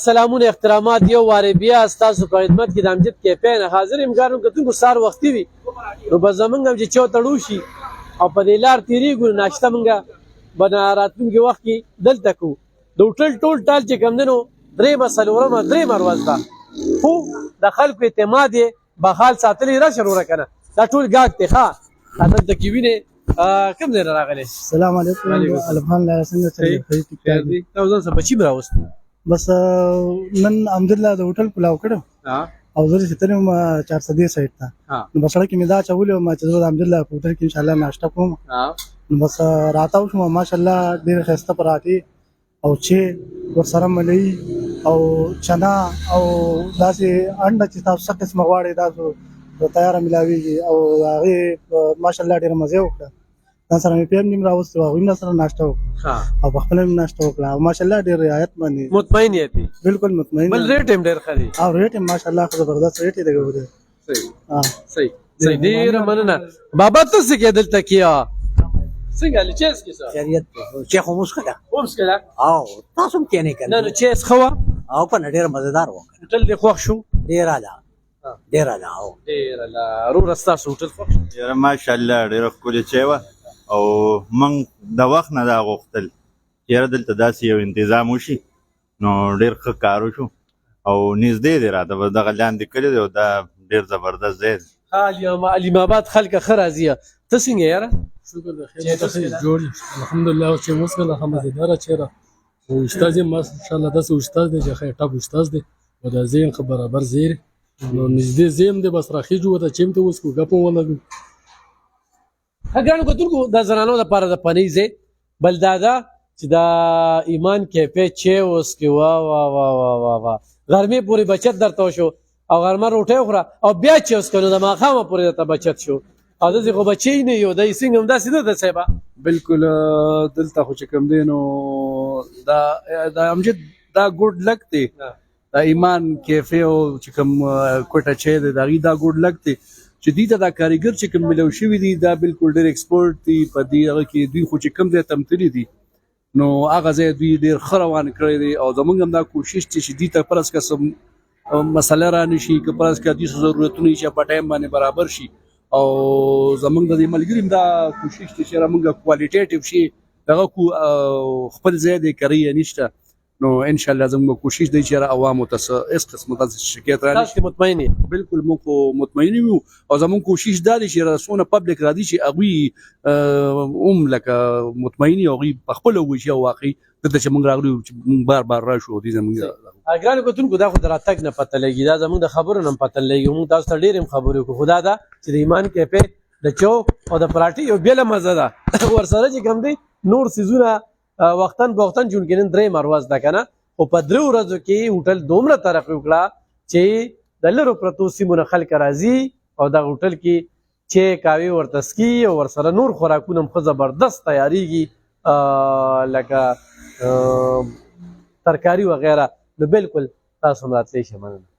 سلامونه احترامات یو واره بیا ستاسو په خدمت کې د امجد کیفین حاضر یم ګارم کتونکو سار وختي وي نو به زمونږ هم چې چو تړو شي او په دې لار تېرېږو ناشته مونږه به راتلونکي وخت کې دلته کوو د هوټل ټول ټال چې کوم دی نو درېیمه څلورمه درېیمه ورځ ده خو د خلکو اعتماد یې بحال ساتلی راشه وروره که نه دا ټول ګاګ دی ښه دا دلته کې وینې کوم ځای نه راغلی السلام علیکم الحمدلله څنګه چلېږي دا ځان سره بچي مې راوستو بس نن الحمدلله د هوټل پلاو کړو او زه چې تلم 410 سایت ته نو بس سړک مې دا چولې ما چې زه الحمدلله په هوټل کې ان شاء الله ناشته کوم نو بس راتاو شو ماشاءالله ډېر ښایسته پراټې او چې ورسره ملۍ او چنا او داسې انډه چې تاسو څه قسمه غواړئ تاسو تیاره ملاویږي او هغې ماشاءالله ډېره مزه وکړه ځان سره مې پیم نیم راوستې وه هغوی سره ناشته وکړه او پخپله مې ناشته وکړه او ماشاءالله ډېر رعایت باندې مطمئن یې بالکل مطمئن بل ریټ هم ډېر ښه دی او ریټ هم ماشاءالله زبردست ریټ یې دی صحیح ډېره مننه بابا ته څه کې دلته کیا څنګه له چیس کې څه خیریت چې خو مسکله ومسکله او تاسو هم کېنه کړه نه چیس خوا او په ډېر مزیدار و هوټل دې خوښ شو ډېر اعلی ډېر اعلی او ډېر اعلی وروره ستاسو هوټل خوښ شو یاره ماشاءالله ډېره ښکلې چای وه او موږ د وخت نه دا غوښتل چې یاره دلته داسې یو انتظام وشي نو ډېر ښه کار وشو او نږدې دی راته به دغه لاندې کلي دی او دا ډېر زبردست ځای دی علیم آباد خلک ښه راځي ته څنګه یاره شکر د خیر ته جوړ الحمدلله چې مسکله هم مزیدار چیرې او استاد یې ماشاءالله داسې استاد دی چې خیر ټاپ استاد دی او د ذهن خبر برابر زیر نو نږدې زم دی بس راخیجو ته چیم ته اوس کو غپو ولګو ګرانو کتونکو د زنانو لپاره د پنۍ ځای بل دا ده چې د ایمان کیفې چې اوس کې واه واه واه واه واه واه غرمې پورې بچت درته وشو او غرمه روټۍ وخوره او بیا چې اوس که نو د ماښامه پورې درته بچت شو او داسې خو بچی نه یو دی څنګه هم داسې نه ده صاحبه بالکل دلته خو چې کوم دی نو دا امجد دا ګوډ لک دی دا ایمان کیفې او چې کوم کوټه چای دی د هغې دا ګوډ لک دی چې دوی ته دا کاریګر چې کوم ملو شوي دي دا بالکل ډېر ایکسپورټ دي په دې هغه کې دوی خو چې کوم ځای تمتلي دي نو هغه ځای دوی ډېر ښه روان کړی دی او زموږ هم دا کوشش دی چې دوی ته فرض که څه مسله رانه شي که فرض که دوی څه ضرورتونه یې چې په ټایم باندې برابر شي او زموږ د دې ملګري هم دا کوشش دی چې موږ کوالټیټیو شي دغه کو خپل ځای دی کری نشته نو ان شاء الله زموږ کوشش دی چې عوامو ته هیڅ قسمه داسې شکایت را نشي مطمئن یې بالکل موږ مطمئن یو او زموږ کوشش دا دی چې رسونه پبلک را دي چې هغوی لکه مطمئن یو هغوی په خپله ووایي چې واقعي دلته چې موږ راغلي چې موږ بار بار راشو دوی زموږ ګرانو کتونکو دا خو د راتګ نه پته لګي دا زموږ د خبرو نه هم پته لګي موږ تاسو ته ډېرې هم خبرې وکړو خو دا ده چې د ایمان کیفې د چو او د پراټې یو بېله مزه ده ورسره چې کوم دی نور څیزونه وختن په وختن چې نن درېیمه ورځ ده که نه خو په درېو ورځو کې هوټل دومره ترقي وکړه چې د لرو پرتو سیمو نه خلک راځي او دغه هوټل کې چې کاوې ورته څکي او ورسره نور خوراکونه هم ښه زبردست تیارېږي لکه ترکاري وغیره نو بالکل تاسو هم راتلی شئ مننه